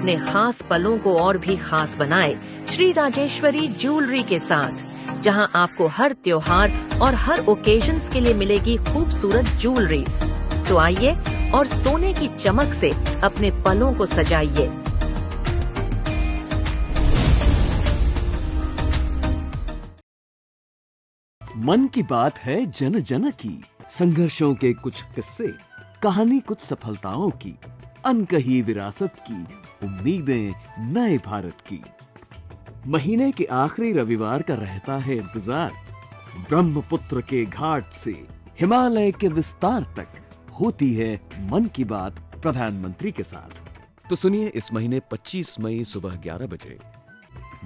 अपने खास पलों को और भी खास बनाए श्री राजेश्वरी ज्वेलरी के साथ, जहां आपको हर त्योहार और हर ओकेजन्स के लिए मिलेगी खूबसूरत ज्वेलरीज। तो आइए और सोने की चमक से अपने पलों को सजाइए। मन की बात है जन जन की, संघर्षों के कुछ किस्से, कहानी कुछ सफलताओं की, अनकही विरासत की, उम्मीदें नए भारत की। महीने के आखिरी रविवार का रहता है इंतजार। ब्रह्मपुत्र के घाट से हिमालय के विस्तार तक होती है मन की बात प्रधानमंत्री के साथ। तो सुनिए इस महीने 25 मई सुबह 11 बजे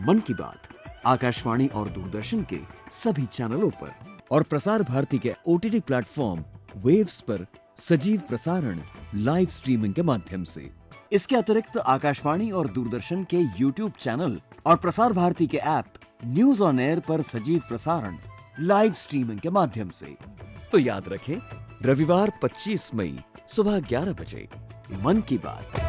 मन की बात आकाशवाणी और दूरदर्शन के सभी चैनलों पर और प्रसार भारती के OTT प्लेटफॉर्म वेव्स पर सजीव प्रसारण लाइव स्ट्रीमिंग के माध्यम से। इसके अतिरिक्त आकाशवाणी और दूरदर्शन के YouTube चैनल और प्रसार भारती के ऐप न्यूज ऑन एयर पर सजीव प्रसारण लाइव स्ट्रीमिंग के माध्यम से। तो याद रखें, रविवार 25 मई सुबह 11 बजे मन की बात।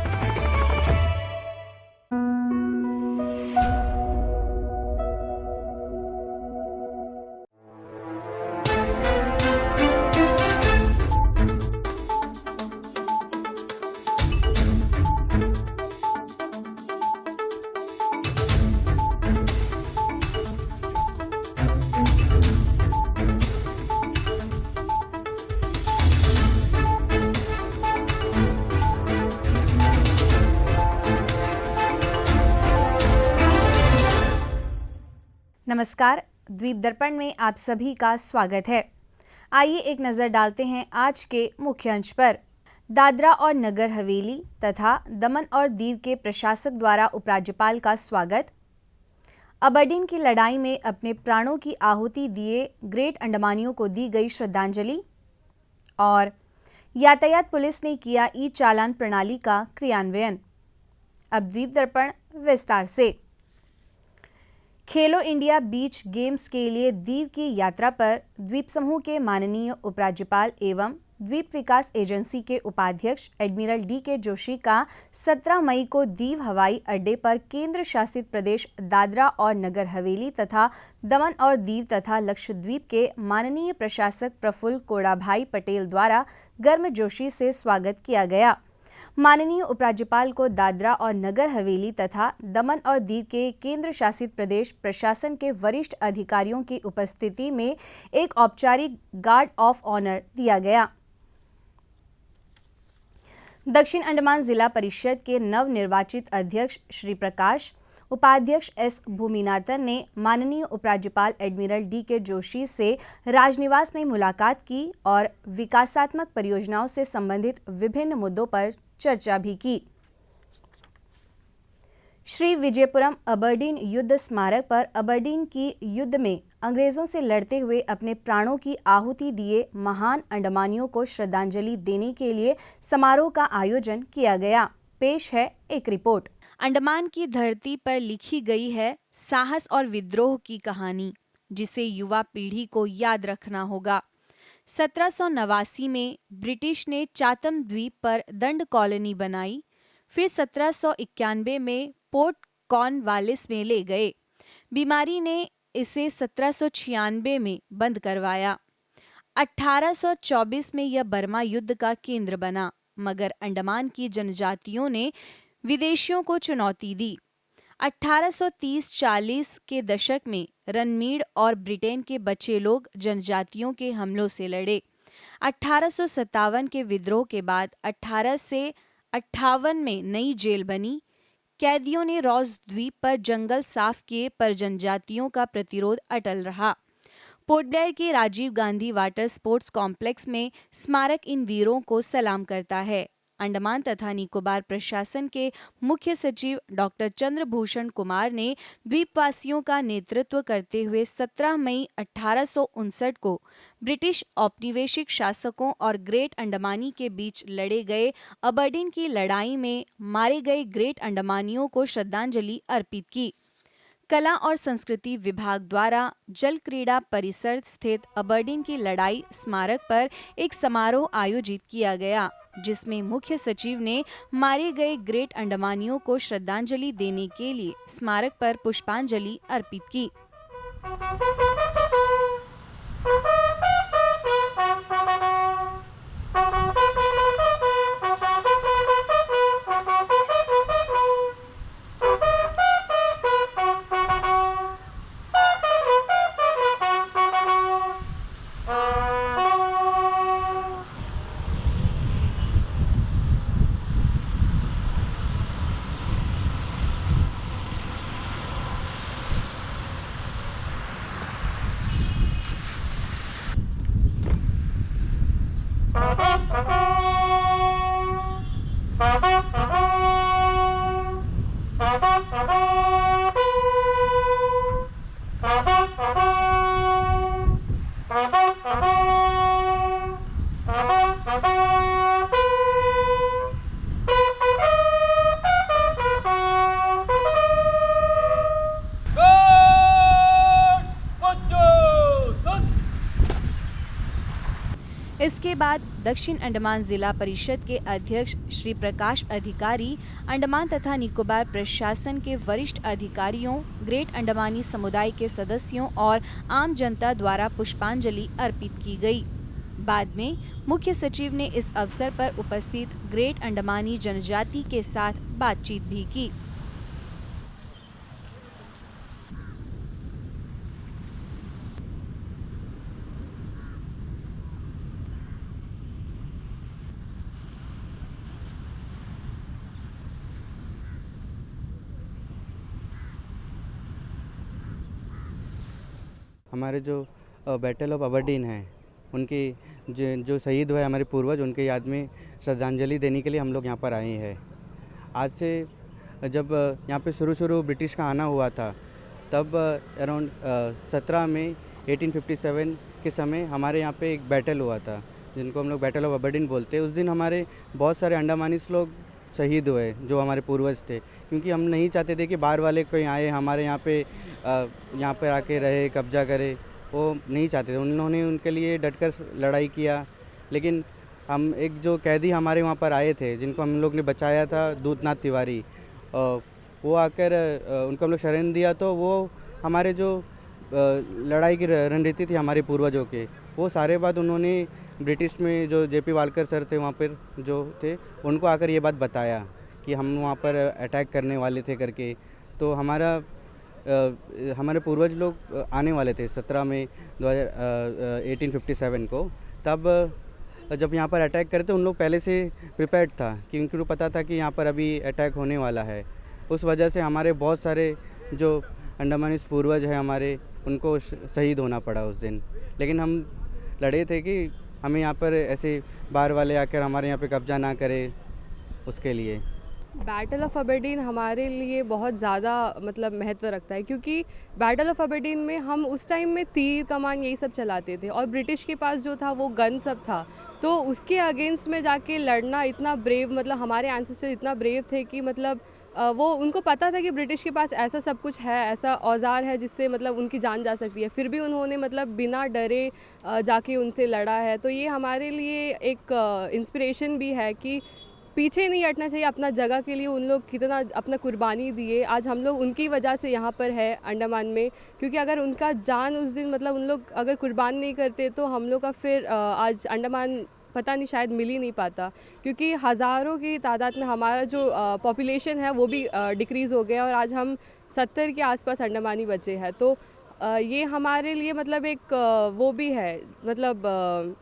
नमस्कार, द्वीप दर्पण में आप सभी का स्वागत है। आइए एक नज़र डालते हैं आज के मुख्य अंश पर। दादरा और नगर हवेली तथा दमन और दीव के प्रशासक द्वारा उपराज्यपाल का स्वागत। अबरडीन की लड़ाई में अपने प्राणों की आहुति दिए ग्रेट अंडमानियों को दी गई श्रद्धांजलि। और यातायात पुलिस ने किया ई चालान प्रणाली का क्रियान्वयन। अब द्वीप दर्पण विस्तार से। खेलो इंडिया बीच गेम्स के लिए दीव की यात्रा पर द्वीप समूह के माननीय उपराज्यपाल एवं द्वीप विकास एजेंसी के उपाध्यक्ष एडमिरल DK जोशी का 17 मई को दीव हवाई अड्डे पर केंद्र शासित प्रदेश दादरा और नगर हवेली तथा दमन और दीव तथा लक्षद्वीप के माननीय प्रशासक प्रफुल्ल कोड़ाभाई पटेल द्वारा गर्मजोशी से स्वागत किया गया। माननीय उपराज्यपाल को दादरा और नगर हवेली तथा दमन और दीव के केंद्र शासित प्रदेश प्रशासन के वरिष्ठ अधिकारियों की उपस्थिति में एक औपचारिक गार्ड ऑफ ऑनर दिया गया। दक्षिण अंडमान जिला परिषद के नवनिर्वाचित अध्यक्ष श्री प्रकाश, उपाध्यक्ष S भूमिनाथन ने माननीय उपराज्यपाल एडमिरल DK जोशी से राजनिवास में मुलाकात की और विकासात्मक परियोजनाओं से संबंधित विभिन्न मुद्दों पर चर्चा भी की। श्री विजयपुरम अबरडीन युद्ध स्मारक पर अबरडीन की युद्ध में अंग्रेजों से लड़ते हुए अपने प्राणों की आहुति दिए महान अंडमानियों को श्रद्धांजलि देने के लिए समारोह का आयोजन किया गया। पेश है एक रिपोर्ट। अंडमान की धरती पर लिखी गई है साहस और विद्रोह की कहानी, जिसे युवा पीढ़ी को याद रखना होगा। 1789 में ब्रिटिश ने चाथम द्वीप पर दंड कॉलोनी बनाई, फिर 1791 में पोर्ट कॉर्नवालिस में ले गए। बीमारी ने इसे 1796 में बंद करवाया। 1824 में यह बर्मा युद्ध का केंद्र बना, मगर अंडमान की जनजातियों ने विदेशियों को चुनौती दी। 1830-40 के दशक में रनमीड़ और ब्रिटेन के बचे लोग जनजातियों के हमलों से लड़े। 1857 के विद्रोह के बाद 1858 में नई जेल बनी। कैदियों ने रॉस द्वीप पर जंगल साफ किए, पर जनजातियों का प्रतिरोध अटल रहा। पोर्ट ब्लेयर के Rajiv Gandhi water sports complex में स्मारक इन वीरों को सलाम करता है। अंडमान तथा निकोबार प्रशासन के मुख्य सचिव डॉक्टर चंद्रभूषण कुमार ने द्वीपवासियों का नेतृत्व करते हुए 17 मई 1859 को ब्रिटिश औपनिवेशिक शासकों और ग्रेट अंडमानी के बीच लड़े गए अबरडीन की लड़ाई में मारे गए ग्रेट अंडमानियों को श्रद्धांजलि अर्पित की। कला और संस्कृति विभाग द्वारा जल क्रीड़ा परिसर स्थित अबरडीन की लड़ाई स्मारक पर एक समारोह आयोजित किया गया। जिसमें मुख्य सचिव ने मारे गए ग्रेट अंडमानियों को श्रद्धांजलि देने के लिए स्मारक पर पुष्पांजलि अर्पित की। इसके बाद दक्षिण अंडमान जिला परिषद के अध्यक्ष श्री प्रकाश अधिकारी, अंडमान तथा निकोबार प्रशासन के वरिष्ठ अधिकारियों, ग्रेट अंडमानी समुदाय के सदस्यों और आम जनता द्वारा पुष्पांजलि अर्पित की गई। बाद में मुख्य सचिव ने इस अवसर पर उपस्थित ग्रेट अंडमानी जनजाति के साथ बातचीत भी की। हमारे जो बैटल ऑफ अबरडीन है, उनके जो शहीद हुए हमारे पूर्वज, उनके याद में श्रद्धांजलि देने के लिए हम लोग यहाँ पर आए हैं। आज से जब यहाँ पे शुरू ब्रिटिश का आना हुआ था, तब अराउंड 17 मई 1857 के समय हमारे यहाँ पे एक बैटल हुआ था, जिनको हम लोग बैटल ऑफ अबरडीन बोलते हैं। उस दिन हमारे बहुत सारे अंडमानीज लोग शहीद हुए, जो हमारे पूर्वज थे, क्योंकि हम नहीं चाहते थे कि बाहर वाले कोई आए हमारे यहाँ पे आके रहे, कब्जा करे, वो नहीं चाहते थे। उन्होंने उनके लिए डटकर लड़ाई किया। लेकिन हम एक जो कैदी हमारे वहाँ पर आए थे, जिनको हम लोग ने बचाया था, दूतनाथ तिवारी, वो आकर उनको हम लोग शरण दिया, तो वो हमारे जो लड़ाई की रणनीति थी हमारे पूर्वजों के, वो सारे बात उन्होंने ब्रिटिश में जो जेपी वालकर सर थे वहाँ पर जो थे, उनको आकर ये बात बताया कि हम वहाँ पर अटैक करने वाले थे करके। तो हमारे पूर्वज लोग आने वाले थे 17 मई 1857 को। तब जब यहाँ पर अटैक करे तो उन लोग पहले से प्रिपेयर्ड था, कि उनको पता था कि यहाँ पर अभी अटैक होने वाला है। उस वजह से हमारे बहुत सारे जो अंडमानीज पूर्वज हैं हमारे, उनको शहीद होना पड़ा उस दिन। लेकिन हम लड़े थे कि हमें यहाँ पर ऐसे बाहर वाले आकर हमारे यहाँ पे कब्जा ना करे, उसके लिए। बैटल ऑफ अबरडीन हमारे लिए बहुत ज़्यादा मतलब महत्व रखता है, क्योंकि बैटल ऑफ अबरडीन में हम उस टाइम में तीर कमान यही सब चलाते थे, और ब्रिटिश के पास जो था वो गन सब था। तो उसके अगेंस्ट में जाके लड़ना इतना ब्रेव, मतलब हमारे एंसेस्टर इतना ब्रेव थे कि मतलब वो उनको पता था कि ब्रिटिश के पास ऐसा सब कुछ है, ऐसा औजार है जिससे मतलब उनकी जान जा सकती है, फिर भी उन्होंने मतलब बिना डरे जाके उनसे लड़ा है। तो ये हमारे लिए एक इंस्पिरेशन भी है कि पीछे नहीं हटना चाहिए अपना जगह के लिए। उन लोग कितना अपना कुर्बानी दिए, आज हम लोग उनकी वजह से यहाँ पर है अंडमान में, क्योंकि अगर उनका जान उस दिन मतलब उन लोग अगर कुर्बान नहीं करते तो हम लोग का फिर आज अंडमान पता नहीं शायद मिल ही नहीं पाता, क्योंकि हज़ारों की तादाद में हमारा जो पॉपुलेशन है वो भी डिक्रीज़ हो गया, और आज हम 70 के आसपास अंडमानी बचे हैं। तो ये हमारे लिए मतलब एक वो भी है, मतलब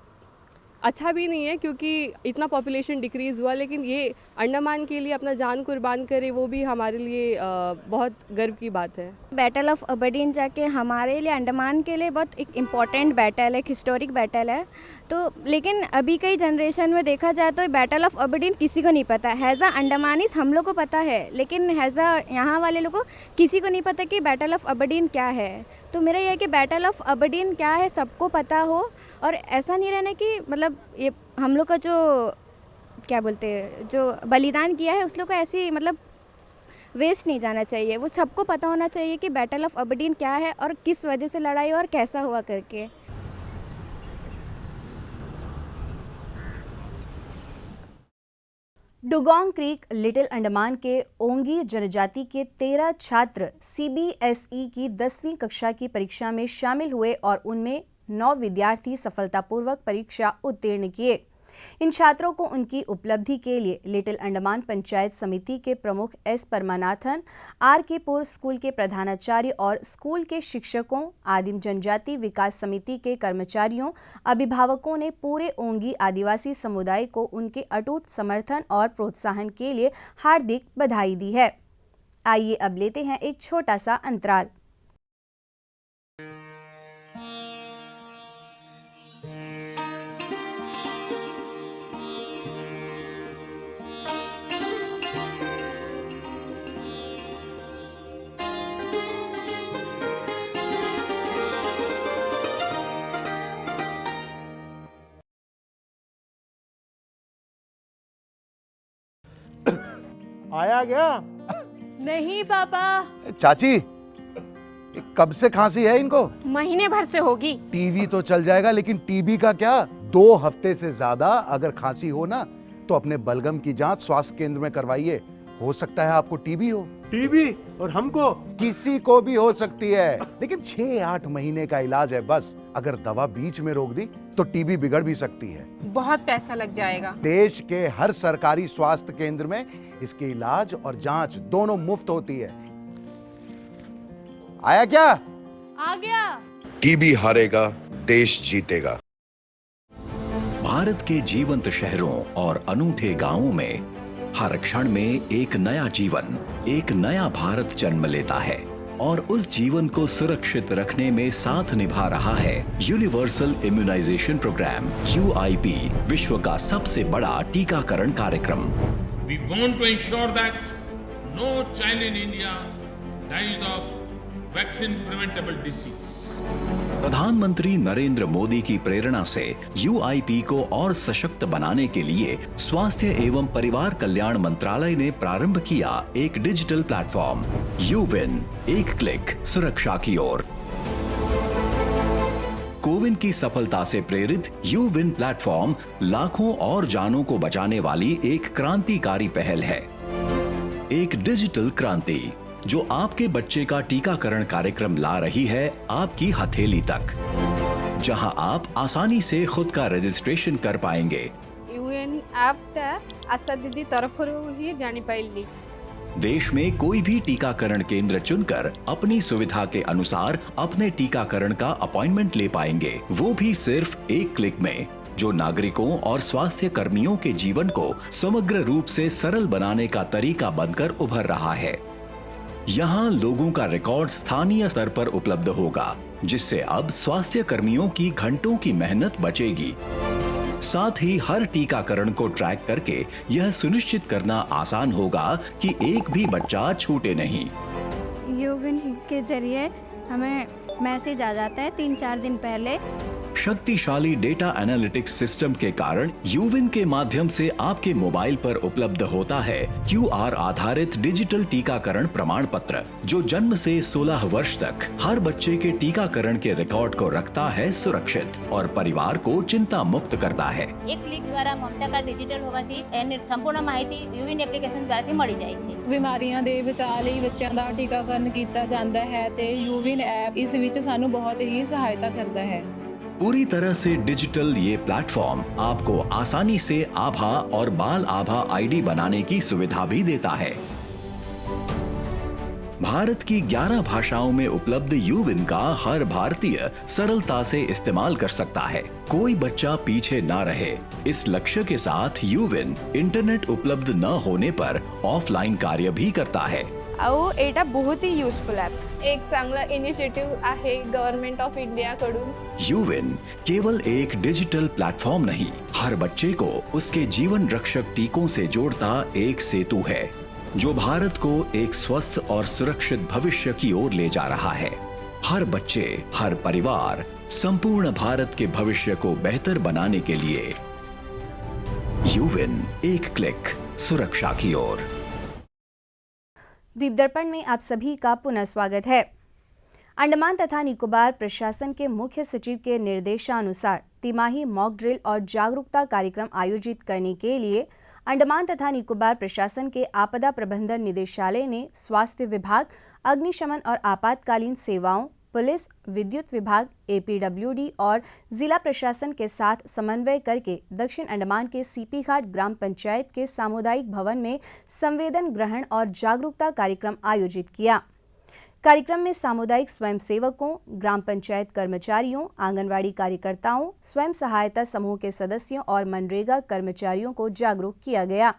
अच्छा भी नहीं है क्योंकि इतना पॉपुलेशन डिक्रीज़ हुआ, लेकिन ये अंडमान के लिए अपना जान कुर्बान करे, वो भी हमारे लिए बहुत गर्व की बात है। बैटल ऑफ अबरडीन जाके हमारे लिए, अंडमान के लिए बहुत एक इम्पॉर्टेंट बैटल है, एक हिस्टोरिक बैटल है। तो लेकिन अभी कई जनरेशन में देखा जाए तो बैटल ऑफ अबरडीन किसी को नहीं पता। हैज़ा अंडमानीस हम लोग को पता है, लेकिन हैज़ा यहाँ वाले लोगों को किसी को नहीं पता कि बैटल ऑफ अबरडीन क्या है। तो मेरा यह है कि बैटल ऑफ अबरडीन क्या है सबको पता हो, और ऐसा नहीं रहना कि मतलब ये हम लोग का जो क्या बोलते हैं, जो बलिदान किया है उस लोग को ऐसी मतलब वेस्ट नहीं जाना चाहिए। वो सबको पता होना चाहिए कि बैटल ऑफ अबरडीन क्या है और किस वजह से लड़ाई और कैसा हुआ करके। डुगोंग क्रीक लिटिल अंडमान के ओंगी जनजाति के 13 छात्र CBSE की 10वीं कक्षा की परीक्षा में शामिल हुए और उनमें 9 विद्यार्थी सफलतापूर्वक परीक्षा उत्तीर्ण किए। इन छात्रों को उनकी उपलब्धि के लिए लिटिल अंडमान पंचायत समिति के प्रमुख S परमानाथन, RK पुर स्कूल के प्रधानाचार्य और स्कूल के शिक्षकों, आदिम जनजाति विकास समिति के कर्मचारियों, अभिभावकों ने पूरे ओंगी आदिवासी समुदाय को उनके अटूट समर्थन और प्रोत्साहन के लिए हार्दिक बधाई दी है। आइए अब लेते हैं एक छोटा सा अंतराल। आया क्या? नहीं पापा। चाची, कब से खांसी है इनको? महीने भर से होगी। टीवी तो चल जाएगा, लेकिन टीबी का क्या? 2 हफ्ते से ज्यादा अगर खांसी हो ना तो अपने बलगम की जांच स्वास्थ्य केंद्र में करवाइए। हो सकता है आपको टीबी हो। टीबी? और हमको? किसी को भी हो सकती है, लेकिन 6-8 महीने का इलाज है बस। अगर दवा बीच में रोक दी तो टीबी बिगड़ भी सकती है। बहुत पैसा लग जाएगा। देश के हर सरकारी स्वास्थ्य केंद्र में इसके इलाज और जांच दोनों मुफ्त होती है। आया क्या? आ गया। टीबी हारेगा, देश जीतेगा। भारत के जीवंत शहरों और अनूठे गांवों में हर क्षण में एक नया जीवन, एक नया भारत जन्म लेता है और उस जीवन को सुरक्षित रखने में साथ निभा रहा है यूनिवर्सल इम्यूनाइजेशन प्रोग्राम UIP, विश्व का सबसे बड़ा टीकाकरण कार्यक्रम। We want to ensure that no child in India dies of vaccine preventable disease. प्रधानमंत्री नरेंद्र मोदी की प्रेरणा से UIP को और सशक्त बनाने के लिए स्वास्थ्य एवं परिवार कल्याण मंत्रालय ने प्रारंभ किया एक डिजिटल प्लेटफॉर्म यूविन, एक क्लिक सुरक्षा की ओर। कोविन की सफलता से प्रेरित यूविन प्लेटफॉर्म लाखों और जानों को बचाने वाली एक क्रांतिकारी पहल है। एक डिजिटल क्रांति जो आपके बच्चे का टीकाकरण कार्यक्रम ला रही है आपकी हथेली तक, जहां आप आसानी से खुद का रजिस्ट्रेशन कर पाएंगे। यूएन ऐप आशा दीदी तरफ ही जानी पाइली। देश में कोई भी टीकाकरण केंद्र चुनकर अपनी सुविधा के अनुसार अपने टीकाकरण का अपॉइंटमेंट ले पाएंगे, वो भी सिर्फ एक क्लिक में, जो नागरिकों और स्वास्थ्य कर्मियों के जीवन को समग्र रूप से सरल बनाने का तरीका बनकर उभर रहा है। यहाँ लोगों का रिकॉर्ड स्थानीय स्तर पर उपलब्ध होगा, जिससे अब स्वास्थ्य कर्मियों की घंटों की मेहनत बचेगी। साथ ही हर टीकाकरण को ट्रैक करके यह सुनिश्चित करना आसान होगा कि एक भी बच्चा छूटे नहीं। यूविन के जरिए हमें मैसेज आ जाता है 3-4 दिन पहले। शक्तिशाली डेटा एनालिटिक्स सिस्टम के कारण यूविन के माध्यम से आपके मोबाइल पर उपलब्ध होता है QR आधारित डिजिटल टीकाकरण प्रमाण पत्र, जो जन्म से 16 वर्ष तक हर बच्चे के टीकाकरण के रिकॉर्ड को रखता है सुरक्षित और परिवार को चिंता मुक्त करता है। एक क्लिक द्वारा ममता कार्ड डिजिटल होवाथी एनी संपूर्ण माहिती यूविन एप्लीकेशन द्वारा मળી જાય છે। बीमारियां ਦੇ ਬਚਾਅ ਲਈ ਬੱਚਿਆਂ ਦਾ ਟੀਕਾਕਰਨ ਕੀਤਾ ਜਾਂਦਾ ਹੈ ਤੇ यूविन ऐप इस ਵਿੱਚ ਸਾਨੂੰ बहुत ही सहायता करता है। पूरी तरह से डिजिटल ये प्लेटफॉर्म आपको आसानी से आभा और बाल आभा ID बनाने की सुविधा भी देता है। भारत की 11 भाषाओं में उपलब्ध यूविन का हर भारतीय सरलता से इस्तेमाल कर सकता है। कोई बच्चा पीछे ना रहे, इस लक्ष्य के साथ यूविन इंटरनेट उपलब्ध न होने पर ऑफलाइन कार्य भी करता है। एटा बहुत ही यूजफुल ऐप। एक चांगला इनिशिएटिव्ह आहे गव्हर्नमेंट ऑफ इंडिया कडून। यूविन केवल एक डिजिटल प्लेटफॉर्म नहीं, हर बच्चे को उसके जीवन रक्षक टीकों से जोड़ता एक सेतु है, जो भारत को एक स्वस्थ और सुरक्षित भविष्य की ओर ले जा रहा है। हर बच्चे, हर परिवार, संपूर्ण भारत के भविष्य को बेहतर बनाने के लिए यूविन, एक क्लिक सुरक्षा की ओर। द्वीप दर्पण में आप सभी का पुनः स्वागत है। अंडमान तथा निकोबार प्रशासन के मुख्य सचिव के निर्देशानुसार तिमाही मॉक ड्रिल और जागरूकता कार्यक्रम आयोजित करने के लिए अंडमान तथा निकोबार प्रशासन के आपदा प्रबंधन निदेशालय ने स्वास्थ्य विभाग, अग्निशमन और आपातकालीन सेवाओं, पुलिस, विद्युत विभाग, एपीडब्ल्यूडी और जिला प्रशासन के साथ समन्वय करके दक्षिण अंडमान के सीपी घाट ग्राम पंचायत के सामुदायिक भवन में संवेदन ग्रहण और जागरूकता कार्यक्रम आयोजित किया। कार्यक्रम में सामुदायिक स्वयंसेवकों, ग्राम पंचायत कर्मचारियों, आंगनवाड़ी कार्यकर्ताओं, स्वयं सहायता समूह के सदस्यों और मनरेगा कर्मचारियों को जागरूक किया गया।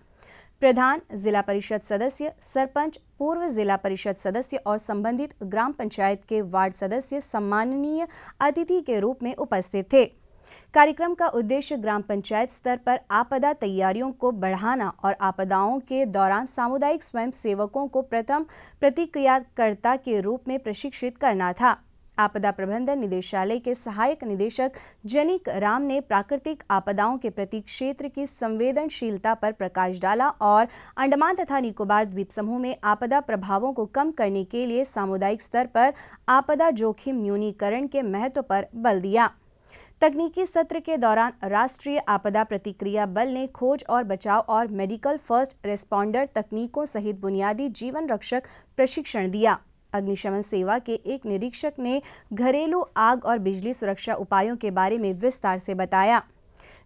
प्रधान, जिला परिषद सदस्य, सरपंच, पूर्व जिला परिषद सदस्य और संबंधित ग्राम पंचायत के वार्ड सदस्य सम्माननीय अतिथि के रूप में उपस्थित थे। कार्यक्रम का उद्देश्य ग्राम पंचायत स्तर पर आपदा तैयारियों को बढ़ाना और आपदाओं के दौरान सामुदायिक स्वयं सेवकों को प्रथम प्रतिक्रियाकर्ता के रूप में प्रशिक्षित करना था। आपदा प्रबंधन निदेशालय के सहायक निदेशक जनिक राम ने प्राकृतिक आपदाओं के प्रति क्षेत्र की संवेदनशीलता पर प्रकाश डाला और अंडमान तथा निकोबार द्वीप समूह में आपदा प्रभावों को कम करने के लिए सामुदायिक स्तर पर आपदा जोखिम न्यूनीकरण के महत्व पर बल दिया। तकनीकी सत्र के दौरान राष्ट्रीय आपदा प्रतिक्रिया बल ने खोज और बचाव और मेडिकल फर्स्ट रेस्पॉन्डर तकनीकों सहित बुनियादी जीवन रक्षक प्रशिक्षण दिया। अग्निशमन सेवा के एक निरीक्षक ने घरेलू आग और बिजली सुरक्षा उपायों के बारे में विस्तार से बताया।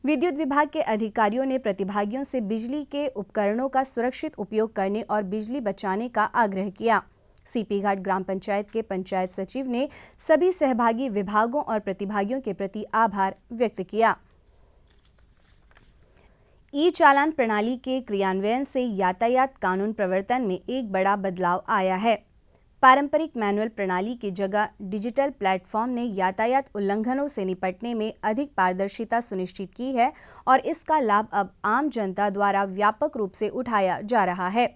विद्युत विभाग के अधिकारियों ने प्रतिभागियों से बिजली के उपकरणों का सुरक्षित उपयोग करने और बिजली बचाने का आग्रह किया। सीपी घाट ग्राम पंचायत के पंचायत सचिव ने सभी सहभागी विभागों और प्रतिभागियों के प्रति आभार व्यक्त किया। ई चालान प्रणाली के क्रियान्वयन से यातायात कानून प्रवर्तन में एक बड़ा बदलाव आया है। पारंपरिक मैनुअल प्रणाली की जगह डिजिटल प्लेटफॉर्म ने यातायात उल्लंघनों से निपटने में अधिक पारदर्शिता सुनिश्चित की है और इसका लाभ अब आम जनता द्वारा व्यापक रूप से उठाया जा रहा है।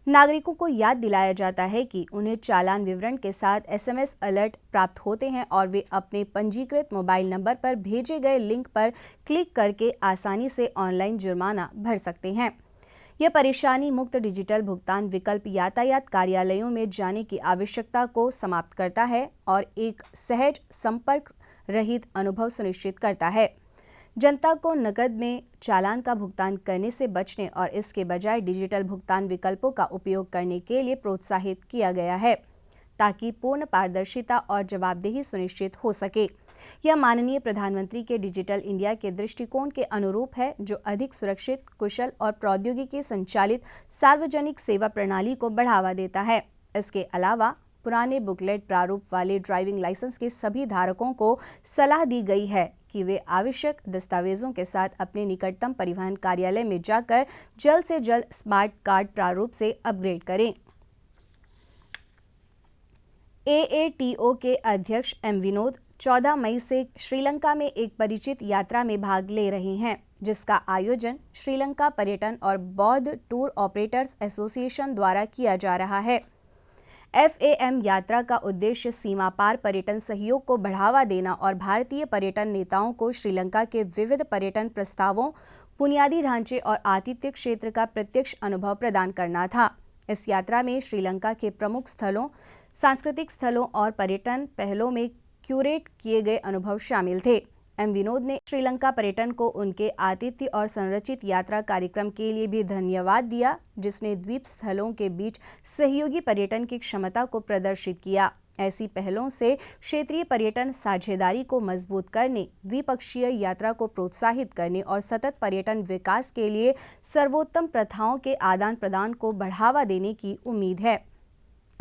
नागरिकों को याद दिलाया जाता है कि उन्हें चालान विवरण के साथ एसएमएस अलर्ट प्राप्त होते हैं और वे अपने पंजीकृत मोबाइल नंबर पर भेजे गए लिंक पर क्लिक करके आसानी से ऑनलाइन जुर्माना भर सकते हैं। यह परेशानी मुक्त डिजिटल भुगतान विकल्प यातायात कार्यालयों में जाने की आवश्यकता को समाप्त करता है और एक सहज, संपर्क रहित अनुभव सुनिश्चित करता है। जनता को नकद में चालान का भुगतान करने से बचने और इसके बजाय डिजिटल भुगतान विकल्पों का उपयोग करने के लिए प्रोत्साहित किया गया है ताकि पूर्ण पारदर्शिता और जवाबदेही सुनिश्चित हो सके। यह माननीय प्रधानमंत्री के डिजिटल इंडिया के दृष्टिकोण के अनुरूप है, जो अधिक सुरक्षित, कुशल और प्रौद्योगिकी संचालित सार्वजनिक सेवा प्रणाली को बढ़ावा देता है। इसके अलावा पुराने बुकलेट प्रारूप वाले ड्राइविंग लाइसेंस के सभी धारकों को सलाह दी गई है कि वे आवश्यक दस्तावेजों के साथ अपने निकटतम परिवहन कार्यालय में जाकर जल्द से जल्द स्मार्ट कार्ड प्रारूप से अपग्रेड करें। AATO के अध्यक्ष एम विनोद 14 मई से श्रीलंका में एक परिचित यात्रा में भाग ले रहे हैं, जिसका आयोजन श्रीलंका पर्यटन और बौद्ध टूर ऑपरेटर्स एसोसिएशन द्वारा किया जा रहा है। FAM यात्रा का उद्देश्य सीमा पार पर्यटन सहयोग को बढ़ावा देना और भारतीय पर्यटन नेताओं को श्रीलंका के विविध पर्यटन प्रस्तावों, बुनियादी ढांचे और आतिथ्य क्षेत्र का प्रत्यक्ष अनुभव प्रदान करना था। इस यात्रा में श्रीलंका के प्रमुख स्थलों, सांस्कृतिक स्थलों और पर्यटन पहलों में क्यूरेट किए गए अनुभव शामिल थे। एम विनोद ने श्रीलंका पर्यटन को उनके आतिथ्य और संरचित यात्रा कार्यक्रम के लिए भी धन्यवाद दिया, जिसने द्वीप स्थलों के बीच सहयोगी पर्यटन की क्षमता को प्रदर्शित किया। ऐसी पहलों से क्षेत्रीय पर्यटन साझेदारी को मजबूत करने, द्विपक्षीय यात्रा को प्रोत्साहित करने और सतत पर्यटन विकास के लिए सर्वोत्तम प्रथाओं के आदान प्रदान को बढ़ावा देने की उम्मीद है।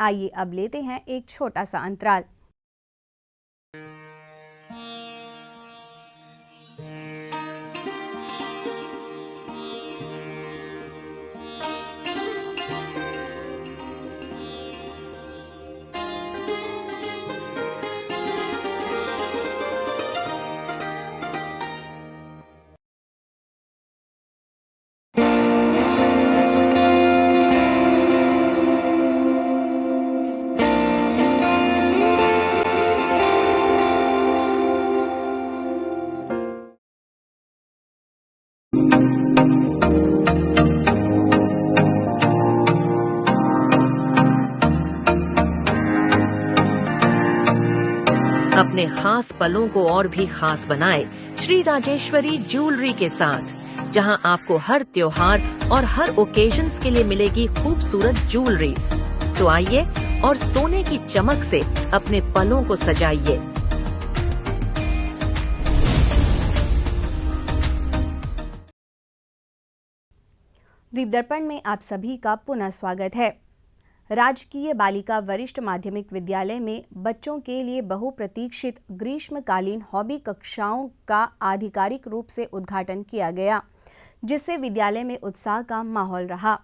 आइए अब लेते हैं एक छोटा सा अंतराल। अपने खास पलों को और भी खास बनाए श्री राजेश्वरी ज्वेलरी के साथ, जहां आपको हर त्योहार और हर ओकेजन्स के लिए मिलेगी खूबसूरत ज्वेलरीज। तो आइए और सोने की चमक से अपने पलों को सजाइए। दीप दर्पण में आप सभी का पुनः स्वागत है। राजकीय बालिका वरिष्ठ माध्यमिक विद्यालय में बच्चों के लिए बहुप्रतीक्षित ग्रीष्मकालीन हॉबी कक्षाओं का आधिकारिक रूप से उद्घाटन किया गया, जिससे विद्यालय में उत्साह का माहौल रहा।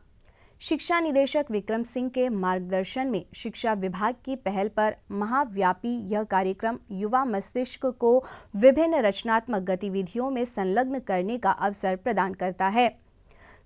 शिक्षा निदेशक विक्रम सिंह के मार्गदर्शन में शिक्षा विभाग की पहल पर महाव्यापी यह कार्यक्रम युवा मस्तिष्क को विभिन्न रचनात्मक गतिविधियों में संलग्न करने का अवसर प्रदान करता है।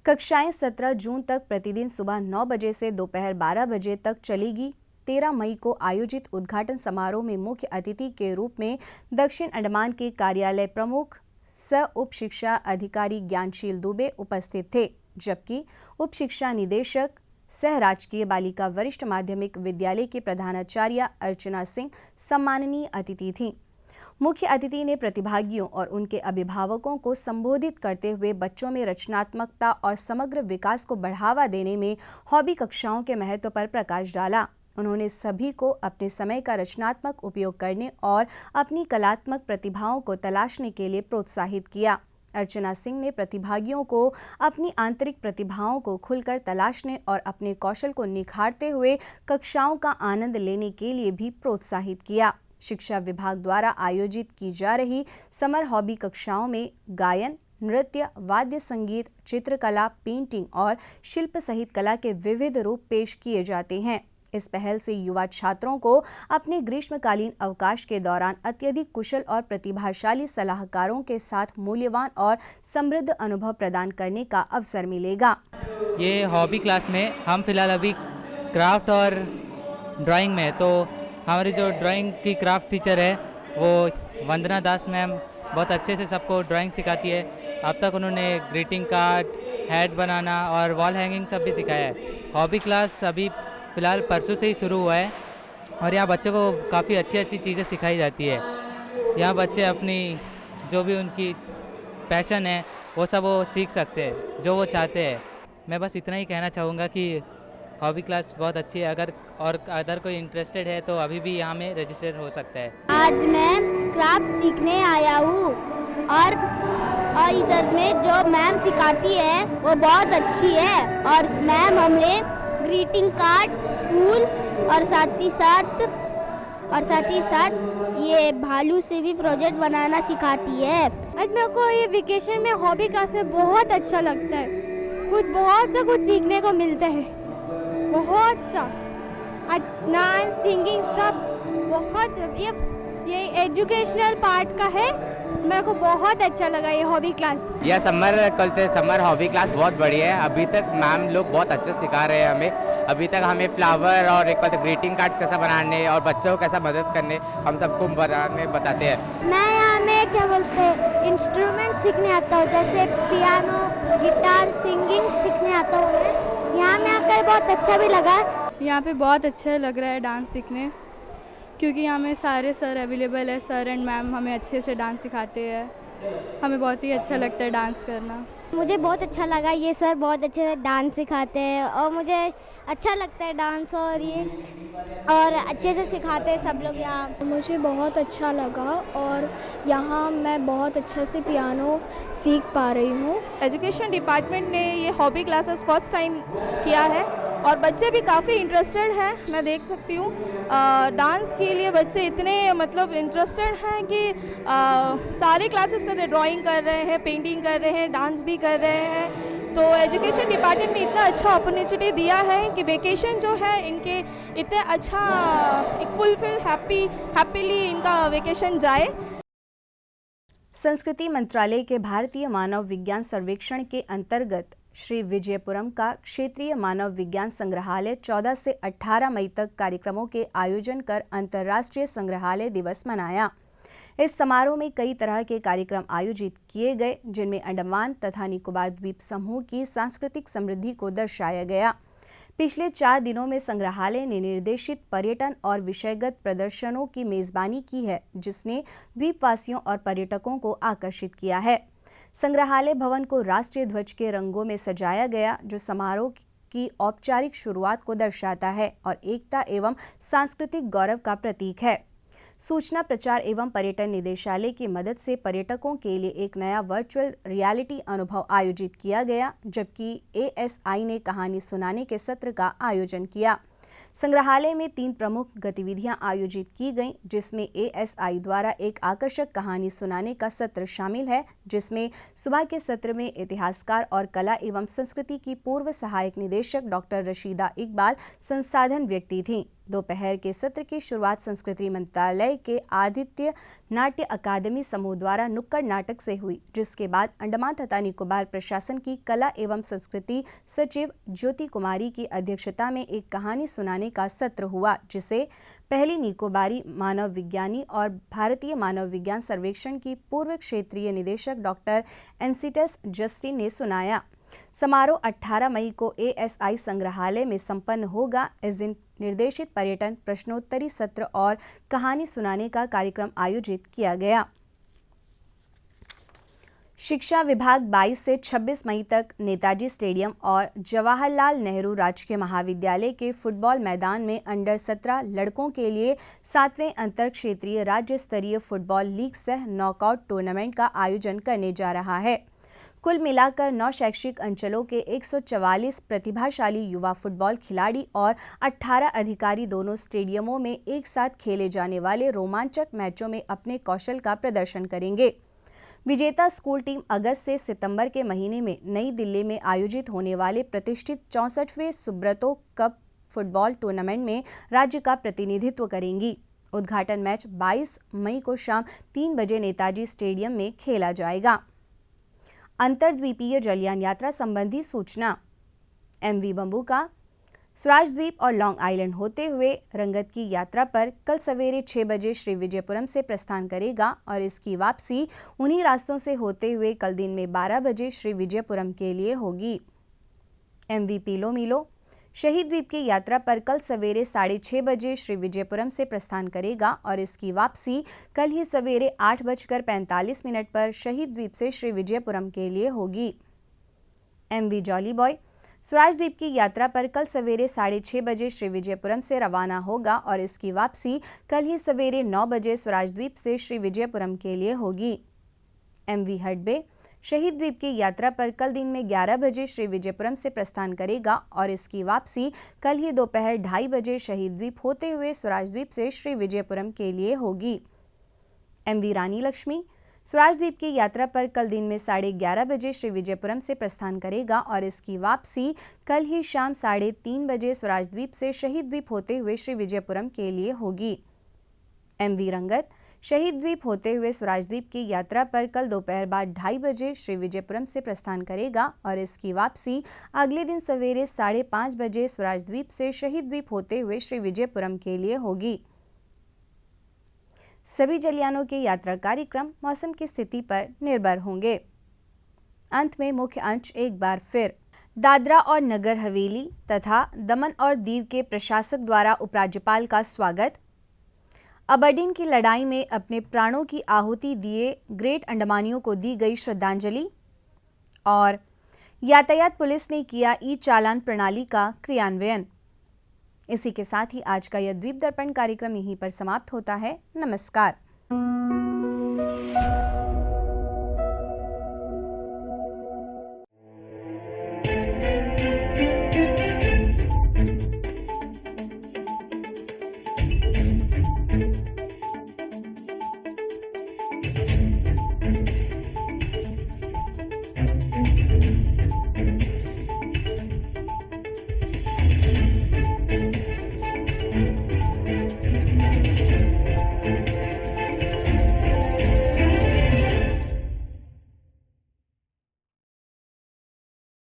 कक्षाएं 17 जून तक प्रतिदिन सुबह 9 बजे से दोपहर 12 बजे तक चलेगी। 13 मई को आयोजित उद्घाटन समारोह में मुख्य अतिथि के रूप में दक्षिण अंडमान के कार्यालय प्रमुख सह उप शिक्षा अधिकारी ज्ञानशील दुबे उपस्थित थे, जबकि उप शिक्षा निदेशक सह राजकीय बालिका वरिष्ठ माध्यमिक विद्यालय के प्रधानाचार्य अर्चना सिंह सम्माननीय अतिथि थीं। मुख्य अतिथि ने प्रतिभागियों और उनके अभिभावकों को संबोधित करते हुए बच्चों में रचनात्मकता और समग्र विकास को बढ़ावा देने में हॉबी कक्षाओं के महत्व पर प्रकाश डाला। उन्होंने सभी को अपने समय का रचनात्मक उपयोग करने और अपनी कलात्मक प्रतिभाओं को तलाशने के लिए प्रोत्साहित किया। अर्चना सिंह ने प्रतिभागियों को अपनी आंतरिक प्रतिभाओं को खुलकर तलाशने और अपने कौशल को निखारते हुए कक्षाओं का आनंद लेने के लिए भी प्रोत्साहित किया। शिक्षा विभाग द्वारा आयोजित की जा रही समर हॉबी कक्षाओं में गायन, नृत्य, वाद्य संगीत, चित्रकला, पेंटिंग और शिल्प सहित कला के विविध रूप पेश किए जाते हैं। इस पहल से युवा छात्रों को अपने ग्रीष्मकालीन अवकाश के दौरान अत्यधिक कुशल और प्रतिभाशाली सलाहकारों के साथ मूल्यवान और समृद्ध अनुभव प्रदान करने का अवसर मिलेगा। ये हॉबी क्लास में हम फिलहाल अभी क्राफ्ट और ड्राइंग में, तो हमारी जो ड्राइंग की क्राफ्ट टीचर है वो वंदना दास मैम बहुत अच्छे से सबको ड्राइंग सिखाती है। अब तक उन्होंने ग्रीटिंग कार्ड, हैट बनाना और वॉल हैंगिंग सब भी सिखाया है। हॉबी क्लास अभी फ़िलहाल परसों से ही शुरू हुआ है और यहाँ बच्चों को काफ़ी अच्छी अच्छी चीज़ें सिखाई जाती है। यहाँ बच्चे अपनी जो भी उनकी पैशन है वो सब वो सीख सकते हैं जो वो चाहते हैं। मैं बस इतना ही कहना चाहूँगा कि हॉबी क्लास बहुत अच्छी है। अगर कोई इंटरेस्टेड है तो अभी भी यहाँ में रजिस्टर हो सकता है। आज मैं क्राफ्ट सीखने आया हूँ और इधर में जो मैम सिखाती है वो बहुत अच्छी है और मैम हमें ग्रीटिंग कार्ड, फूल और साथ ही साथ ये भालू से भी प्रोजेक्ट बनाना सिखाती है। आज मेरे को ये वेकेशन में हॉबी क्लास में बहुत अच्छा लगता है। बहुत सा कुछ सीखने को मिलता है, बहुत सा डांस, सिंगिंग सब बहुत। ये एजुकेशनल पार्ट का है। मेरे को बहुत अच्छा लगा ये हॉबी क्लास। यह समर हॉबी क्लास बहुत बढ़िया है। अभी तक मैम लोग बहुत अच्छा सिखा रहे हैं हमें। अभी तक हमें फ्लावर और एक बार ग्रीटिंग कार्ड्स कैसा बनाने और बच्चों को कैसा मदद करने हम सबको बताते हैं। मैं यहाँ में क्या बोलते हैं इंस्ट्रूमेंट सीखने आता हूँ, जैसे पियानो, गिटार, सिंगिंग सीखने आता हूँ मैं। यहाँ में आकर बहुत अच्छा भी लगा। यहाँ पे बहुत अच्छा लग रहा है डांस सीखने, क्योंकि यहाँ में सारे सर अवेलेबल है। सर एंड मैम हमें अच्छे से डांस सिखाते हैं। हमें बहुत ही अच्छा लगता है डांस करना। मुझे बहुत अच्छा लगा, ये सर बहुत अच्छे से डांस सिखाते हैं और मुझे अच्छा लगता है डांस और अच्छे से सिखाते हैं सब लोग यहाँ। मुझे बहुत अच्छा लगा और यहाँ मैं बहुत अच्छे से पियानो सीख पा रही हूँ। एजुकेशन डिपार्टमेंट ने ये हॉबी क्लासेस फर्स्ट टाइम किया है और बच्चे भी काफ़ी इंटरेस्टेड हैं। मैं देख सकती हूँ डांस के लिए बच्चे इतने इंटरेस्टेड हैं कि सारे क्लासेस करते, ड्राइंग कर रहे हैं, पेंटिंग कर रहे हैं, डांस भी कर रहे हैं। तो एजुकेशन डिपार्टमेंट ने इतना अच्छा अपॉर्चुनिटी दिया है कि वेकेशन जो है इनके इतने अच्छा एक फुलफिल हैप्पीली इनका वेकेशन जाए। संस्कृति मंत्रालय के भारतीय मानव विज्ञान सर्वेक्षण के अंतर्गत श्री विजयपुरम का क्षेत्रीय मानव विज्ञान संग्रहालय 14 से 18 मई तक कार्यक्रमों के आयोजन कर अंतर्राष्ट्रीय संग्रहालय दिवस मनाया। इस समारोह में कई तरह के कार्यक्रम आयोजित किए गए, जिनमें अंडमान तथा निकोबार द्वीप समूह की सांस्कृतिक समृद्धि को दर्शाया गया। पिछले 4 दिनों में संग्रहालय ने निर्देशित पर्यटन और विषयगत प्रदर्शनों की मेजबानी की है, जिसने द्वीपवासियों और पर्यटकों को आकर्षित किया है। संग्रहालय भवन को राष्ट्रीय ध्वज के रंगों में सजाया गया, जो समारोह की औपचारिक शुरुआत को दर्शाता है और एकता एवं सांस्कृतिक गौरव का प्रतीक है। सूचना प्रचार एवं पर्यटन निदेशालय की मदद से पर्यटकों के लिए एक नया वर्चुअल रियलिटी अनुभव आयोजित किया गया, जबकि ASI ने कहानी सुनाने के सत्र का आयोजन किया। संग्रहालय में 3 प्रमुख गतिविधियां आयोजित की गईं, जिसमें ASI द्वारा एक आकर्षक कहानी सुनाने का सत्र शामिल है, जिसमें सुबह के सत्र में इतिहासकार और कला एवं संस्कृति की पूर्व सहायक निदेशक डॉक्टर रशीदा इकबाल संसाधन व्यक्ति थीं। दोपहर के सत्र की शुरुआत संस्कृति मंत्रालय के आदित्य नाट्य अकादमी समूह द्वारा नुक्कड़ नाटक से हुई, जिसके बाद अंडमान तथा निकोबार प्रशासन की कला एवं संस्कृति सचिव ज्योति कुमारी की अध्यक्षता में एक कहानी सुनाने का सत्र हुआ, जिसे पहली निकोबारी मानव विज्ञानी और भारतीय मानव विज्ञान सर्वेक्षण की पूर्व क्षेत्रीय निदेशक डॉक्टर एनसीटस जस्टिन ने सुनाया। समारोह 18 मई को ASI संग्रहालय में संपन्न होगा। इस दिन निर्देशित पर्यटन, प्रश्नोत्तरी सत्र और कहानी सुनाने का कार्यक्रम आयोजित किया गया। शिक्षा विभाग 22 से 26 मई तक नेताजी स्टेडियम और जवाहरलाल नेहरू राजकीय महाविद्यालय के फुटबॉल मैदान में अंडर 17 लड़कों के लिए 7वें अंतर क्षेत्रीय राज्य स्तरीय फुटबॉल लीग सह नॉकआउट टूर्नामेंट का आयोजन करने जा रहा है। कुल मिलाकर 9 शैक्षिक अंचलों के 144 प्रतिभाशाली युवा फुटबॉल खिलाड़ी और 18 अधिकारी दोनों स्टेडियमों में एक साथ खेले जाने वाले रोमांचक मैचों में अपने कौशल का प्रदर्शन करेंगे। विजेता स्कूल टीम अगस्त से सितंबर के महीने में नई दिल्ली में आयोजित होने वाले प्रतिष्ठित 64वें सुब्रतो कप फुटबॉल टूर्नामेंट में राज्य का प्रतिनिधित्व करेंगी। उद्घाटन मैच 22 मई को शाम 3 बजे नेताजी स्टेडियम में खेला जाएगा। अंतर्द्वीपीय जलयान यात्रा संबंधी सूचना। MV बंबूका स्वराज द्वीप और लॉन्ग आइलैंड होते हुए रंगत की यात्रा पर कल सवेरे 6 बजे श्री विजयपुरम से प्रस्थान करेगा और इसकी वापसी उन्हीं रास्तों से होते हुए कल दिन में 12 बजे श्री विजयपुरम के लिए होगी। MV पीलो मीलो शहीद द्वीप की यात्रा पर कल सवेरे 6:30 बजे श्री विजयपुरम से प्रस्थान करेगा और इसकी वापसी कल ही सवेरे 8:45 पर शहीद द्वीप से श्री विजयपुरम के लिए होगी। MV जॉली बॉय स्वराज द्वीप की यात्रा पर कल सवेरे 6:30 बजे श्री विजयपुरम से रवाना होगा और इसकी वापसी कल ही सवेरे 9 बजे स्वराज द्वीप से श्री विजयपुरम के लिए होगी। MV हडबे शहीद द्वीप की यात्रा पर कल दिन में 11 बजे श्री विजयपुरम से प्रस्थान करेगा और इसकी वापसी कल ही दोपहर 2:30 बजे शहीद द्वीप होते हुए स्वराज द्वीप से श्री विजयपुरम के लिए होगी। MV रानी लक्ष्मी स्वराज द्वीप की यात्रा पर कल दिन में 11:30 बजे श्री विजयपुरम से प्रस्थान करेगा और इसकी वापसी कल ही शाम 3:30 बजे स्वराज द्वीप से शहीद द्वीप होते हुए श्री विजयपुरम के लिए होगी। MV रंगत शहीद द्वीप होते हुए स्वराज द्वीप की यात्रा पर कल दोपहर बाद 2:30 बजे श्री विजयपुरम से प्रस्थान करेगा और इसकी वापसी अगले दिन सवेरे 5:30 बजे स्वराज द्वीप से शहीद द्वीप होते हुए श्री विजयपुरम के लिए होगी। सभी जलयानों के यात्रा कार्यक्रम मौसम की स्थिति पर निर्भर होंगे। अंत में मुख्य अंश एक बार फिर। दादरा और नगर हवेली तथा दमन और दीव के प्रशासक द्वारा उपराज्यपाल का स्वागत। अबरडीन की लड़ाई में अपने प्राणों की आहुति दिए ग्रेट अंडमानियों को दी गई श्रद्धांजलि। और यातायात पुलिस ने किया ई-चालान प्रणाली का क्रियान्वयन। इसी के साथ ही आज का यह द्वीप दर्पण कार्यक्रम यहीं पर समाप्त होता है। नमस्कार।